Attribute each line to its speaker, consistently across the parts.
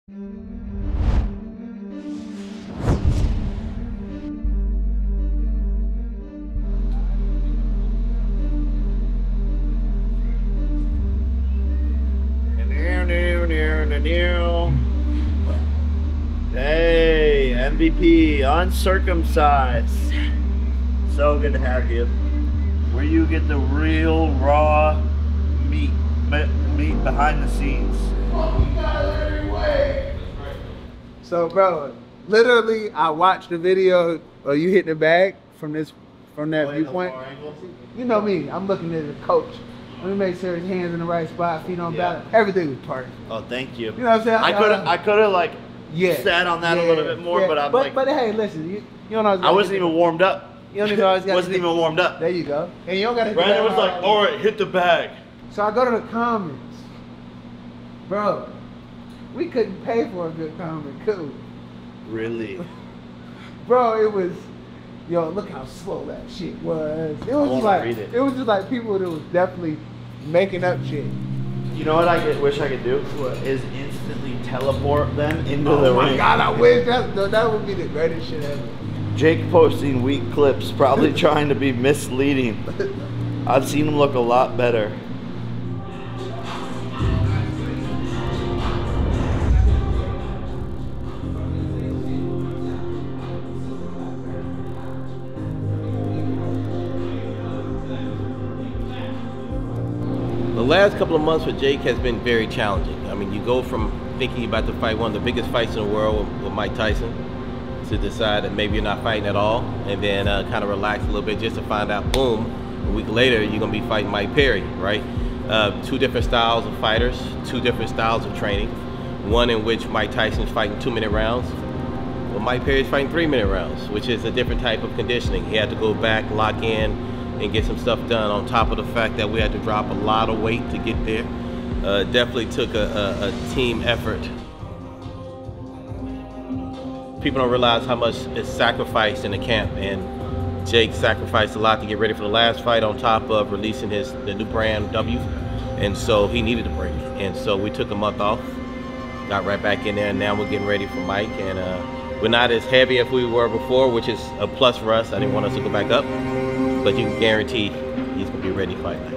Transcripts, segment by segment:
Speaker 1: Hey, MVP, uncircumcised. So good to have you. Where you get the real raw meat behind the scenes.
Speaker 2: So, bro, literally, I watched the video of you hitting the bag from that viewpoint. You know me, I'm looking at the coach. Let me make sure his hands in the right spot, feet on balance. Everything was perfect.
Speaker 1: Oh, thank you.
Speaker 2: You know what I'm saying?
Speaker 1: I could have like sat on that a little bit more, but
Speaker 2: but hey, listen, you don't know.
Speaker 1: I wasn't even warmed up.
Speaker 2: You don't even always got.
Speaker 1: Wasn't even warmed up.
Speaker 2: There you go. And you don't got to.
Speaker 1: Brandon was like, "All right, hit the bag."
Speaker 2: So I go to the comments, bro. We couldn't pay for a good comment, could we?
Speaker 1: Really?
Speaker 2: Bro, it was. Yo, look how slow that shit was. It was just like it was just like people that was definitely making up shit.
Speaker 1: You know what wish I could do? What? Is instantly teleport them into the ring.
Speaker 2: Oh my God, I wish that would be the greatest shit ever.
Speaker 1: Jake posting weak clips, probably trying to be misleading. I've seen him look a lot better.
Speaker 3: The last couple of months for Jake has been very challenging. I mean, you go from thinking you're about to fight one of the biggest fights in the world with Mike Tyson to decide that maybe you're not fighting at all, and then kind of relax a little bit just to find out, boom, a week later you're gonna be fighting Mike Perry, right? Two different styles of fighters, two different styles of training. One in which Mike Tyson's fighting 2-minute rounds, well, Mike Perry's fighting 3-minute rounds, which is a different type of conditioning. He had to go back, lock in, and get some stuff done, on top of the fact that we had to drop a lot of weight to get there. Definitely took a team effort. People don't realize how much is sacrificed in the camp, and Jake sacrificed a lot to get ready for the last fight, on top of releasing the new brand W, and so he needed a break. And so we took a month off, got right back in there, and now we're getting ready for Mike, and we're not as heavy as we were before, which is a plus for us. I didn't want us to go back up, but you can guarantee he's gonna be ready to fight night.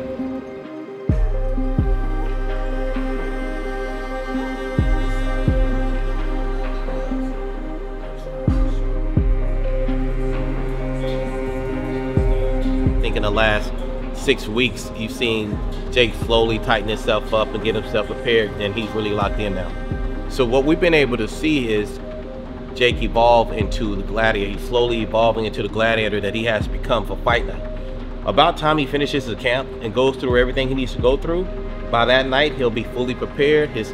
Speaker 3: I think in the last 6 weeks, you've seen Jake slowly tighten himself up and get himself prepared, and he's really locked in now. So what we've been able to see is Jake evolve into the gladiator. He's slowly evolving into the gladiator that he has become for fight night. About time he finishes his camp and goes through everything he needs to go through, by that night he'll be fully prepared. His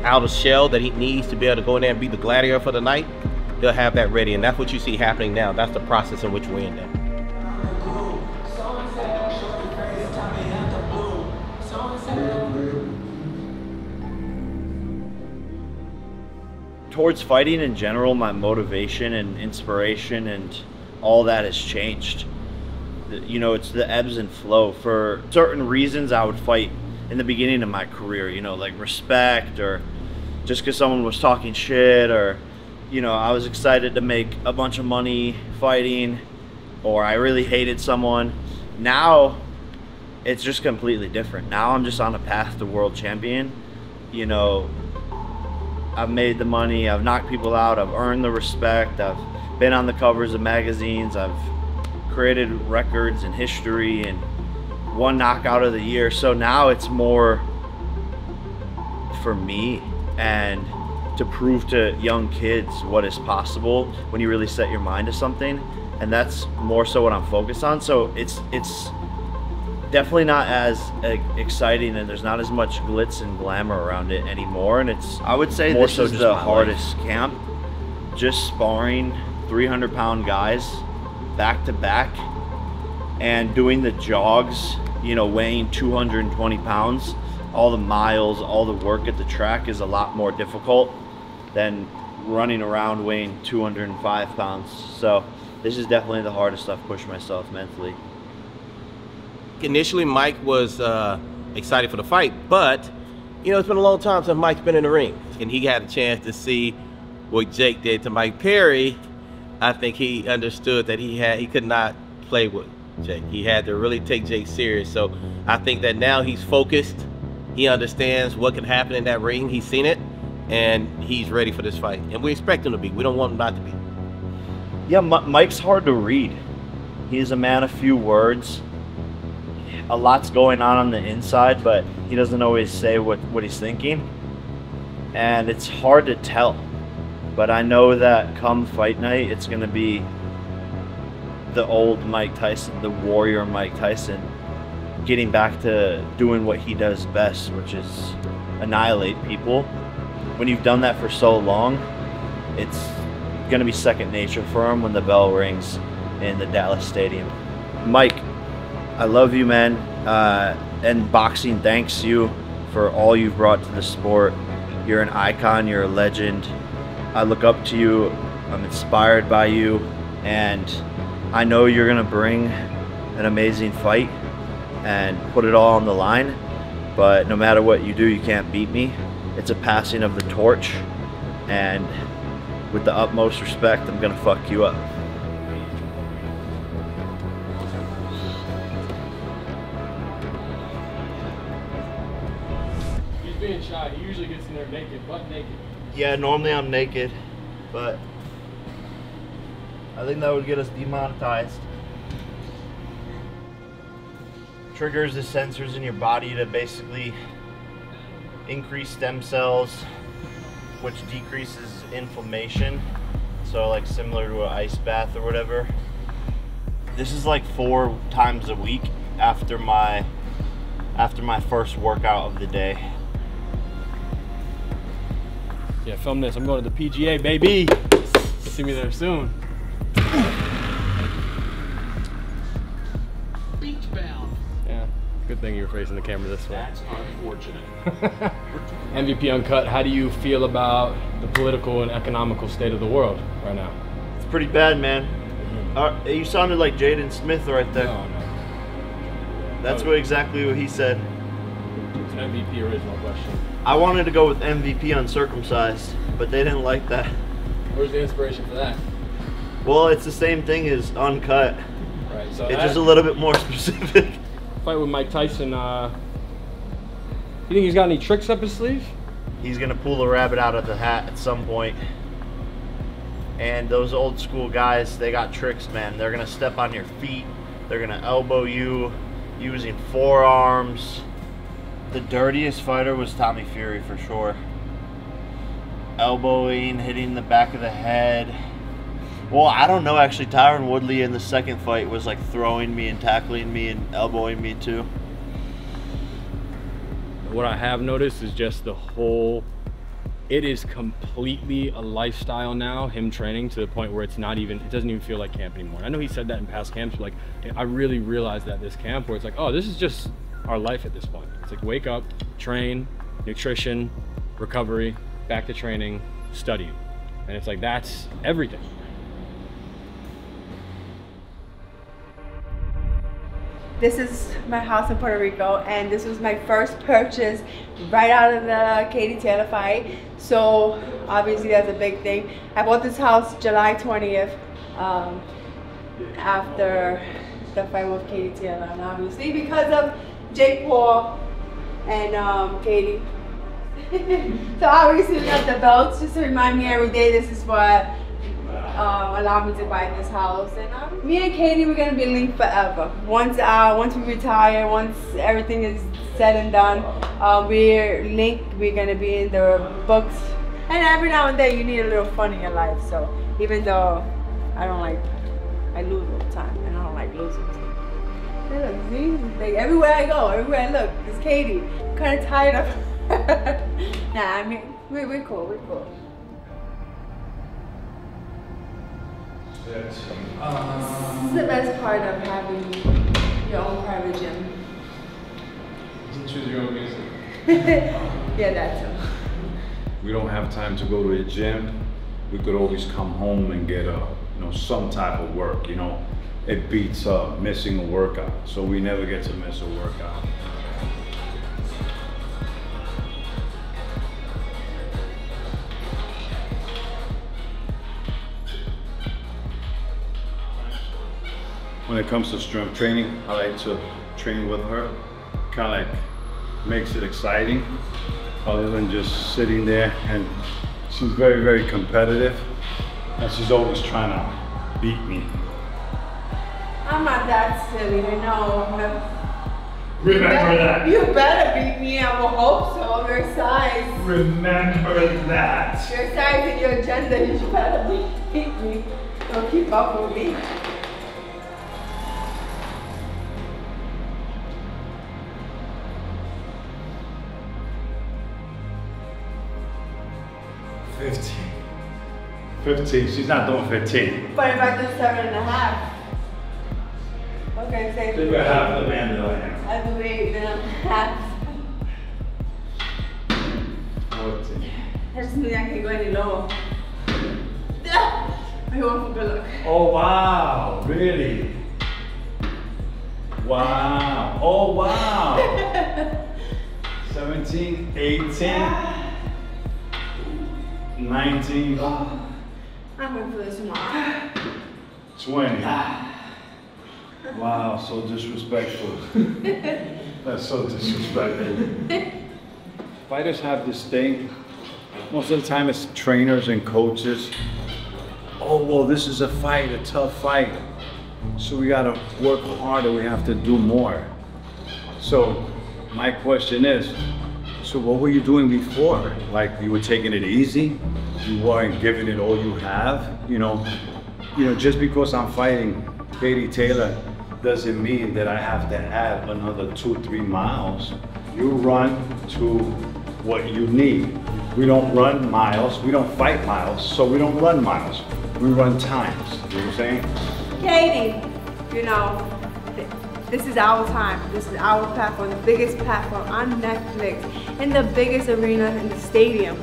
Speaker 3: outer shell that he needs to be able to go in there and be the gladiator for the night, he'll have that ready, and that's what you see happening now. That's the process in which we're in now.
Speaker 1: Towards fighting in general, my motivation and inspiration and all that has changed. You know, it's the ebbs and flow. For certain reasons, I would fight in the beginning of my career, you know, like respect, or just because someone was talking shit, or, you know, I was excited to make a bunch of money fighting, or I really hated someone. Now, it's just completely different. Now I'm just on a path to world champion. You know, I've made the money, I've knocked people out, I've earned the respect, I've been on the covers of magazines, I've created records and history, and won knockout of the year. So now it's more for me and to prove to young kids what is possible when you really set your mind to something, and that's more so what I'm focused on. So it's definitely not as exciting, and there's not as much glitz and glamour around it anymore, and it's, I would say, more this so is the hardest camp. Just sparring 300-pound guys back to back and doing the jogs, you know, weighing 220 pounds, all the miles, all the work at the track is a lot more difficult than running around weighing 205 pounds. So this is definitely the hardest I've pushed myself mentally.
Speaker 3: Initially, Mike was excited for the fight, but you know, it's been a long time since Mike's been in the ring. and he had a chance to see what Jake did to Mike Perry, I think he understood that he could not play with Jake. He had to really take Jake serious. So I think that now he's focused. He understands what can happen in that ring. He's seen it, and he's ready for this fight. And we expect him to be. We don't want him not to be.
Speaker 1: Yeah, Mike's hard to read. He's a man of few words. A lot's going on the inside, but he doesn't always say what he's thinking. And it's hard to tell. But I know that come fight night, it's going to be the old Mike Tyson, the warrior Mike Tyson, getting back to doing what he does best, which is annihilate people. When you've done that for so long, it's going to be second nature for him when the bell rings in the Dallas Stadium. Mike, I love you, man. And boxing thanks you for all you've brought to the sport. You're an icon, you're a legend. I look up to you, I'm inspired by you, and I know you're gonna bring an amazing fight and put it all on the line, but no matter what you do, you can't beat me. It's a passing of the torch, and with the utmost respect, I'm gonna fuck you up.
Speaker 4: He's being shy. He usually gets in there naked, butt naked.
Speaker 1: Yeah, normally I'm naked, but I think that would get us demonetized. Triggers the sensors in your body to basically increase stem cells, which decreases inflammation. So like similar to an ice bath or whatever. This is like 4 times a week after my first workout of the day.
Speaker 4: Yeah, film this. I'm going to the PGA, baby. See me there soon.
Speaker 5: Beach bound.
Speaker 4: Yeah, good thing you were facing the camera this way.
Speaker 5: That's unfortunate.
Speaker 4: MVP Uncut, how do you feel about the political and economical state of the world right now?
Speaker 1: It's pretty bad, man. You sounded like Jaden Smith right there.
Speaker 4: No.
Speaker 1: That's exactly what he said.
Speaker 4: It's an MVP original question.
Speaker 1: I wanted to go with MVP uncircumcised, but they didn't like that.
Speaker 4: Where's the inspiration for that?
Speaker 1: Well, it's the same thing as Uncut.
Speaker 4: Right, so
Speaker 1: It's just a little bit more specific.
Speaker 4: Fight with Mike Tyson, you think he's got any tricks up his sleeve?
Speaker 1: He's gonna pull a rabbit out of the hat at some point. And those old school guys, they got tricks, man. They're gonna step on your feet. They're gonna elbow you using forearms. The dirtiest fighter was Tommy Fury for sure. Elbowing, hitting the back of the head. Well, I don't know actually. Tyron Woodley in the second fight was like throwing me and tackling me and elbowing me too.
Speaker 4: What I have noticed is just the whole, it is completely a lifestyle now, him training to the point where it doesn't even feel like camp anymore. I know he said that in past camps, but like, I really realized that this camp where it's like, oh, this is just our life at this point. It's like wake up, train, nutrition, recovery, back to training, study. And it's like, that's everything.
Speaker 6: This is my house in Puerto Rico, and this was my first purchase right out of the Katie Taylor fight. So obviously that's a big thing. I bought this house July 20th after the fight with Katie Taylor, and obviously because of Jake Paul and Katie. So obviously we got the belts just to remind me every day this is what allowed me to buy this house. And me and Katie, we're gonna be linked forever. Once we retire, once everything is said and done, we're linked. We're gonna be in the books. And every now and then you need a little fun in your life. So even though I lose all the time, and I don't like losing. Hey, look, see? Like everywhere I go, everywhere I look, it's Katie. I'm kind of tired of her. Nah, I mean, we're cool, we're cool. This is the best part of having your own private gym.
Speaker 7: Choose your own music.
Speaker 6: Yeah, that too.
Speaker 7: We don't have time to go to a gym. We could always come home and get some type of work. It beats missing a workout. So we never get to miss a workout. when it comes to strength training, I like to train with her. Kind of like makes it exciting, other than just sitting there. And she's very, very competitive, and she's always trying to beat me.
Speaker 6: I'm not that silly, I know.
Speaker 7: Remember that.
Speaker 6: You better beat me, I will hope so. Your size.
Speaker 7: Remember that.
Speaker 6: Your size and your gender, you better beat me. Don't keep up with me.
Speaker 7: $15. She's not doing 15.
Speaker 6: But if I do 7.5. Okay, say.
Speaker 7: Think about half the man that I am.
Speaker 6: I do 8.5.
Speaker 7: 14.
Speaker 6: That just means I can't go any lower. I want for good luck.
Speaker 7: Oh wow, really? Wow. Oh wow. 17, 18, 19,
Speaker 6: I'm going for this tomorrow.
Speaker 7: 20. Wow, so disrespectful. That's so disrespectful. Fighters have this thing, most of the time it's trainers and coaches. Oh, well, this is a fight, a tough fight. So we gotta work harder, we have to do more. So my question is, so what were you doing before? Like you were taking it easy? You weren't giving it all you have? You know, just because I'm fighting Katie Taylor doesn't mean that I have to add another 2-3 miles. You run to what you need. We don't run miles, we don't fight miles, so we don't run miles. We run times, you know what I'm saying?
Speaker 6: Katie, you know, this is our time. This is our platform, the biggest platform on Netflix, in the biggest arena in the stadium.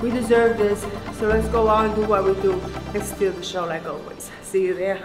Speaker 6: We deserve this, so let's go out and do what we do and steal the show like always. See you there.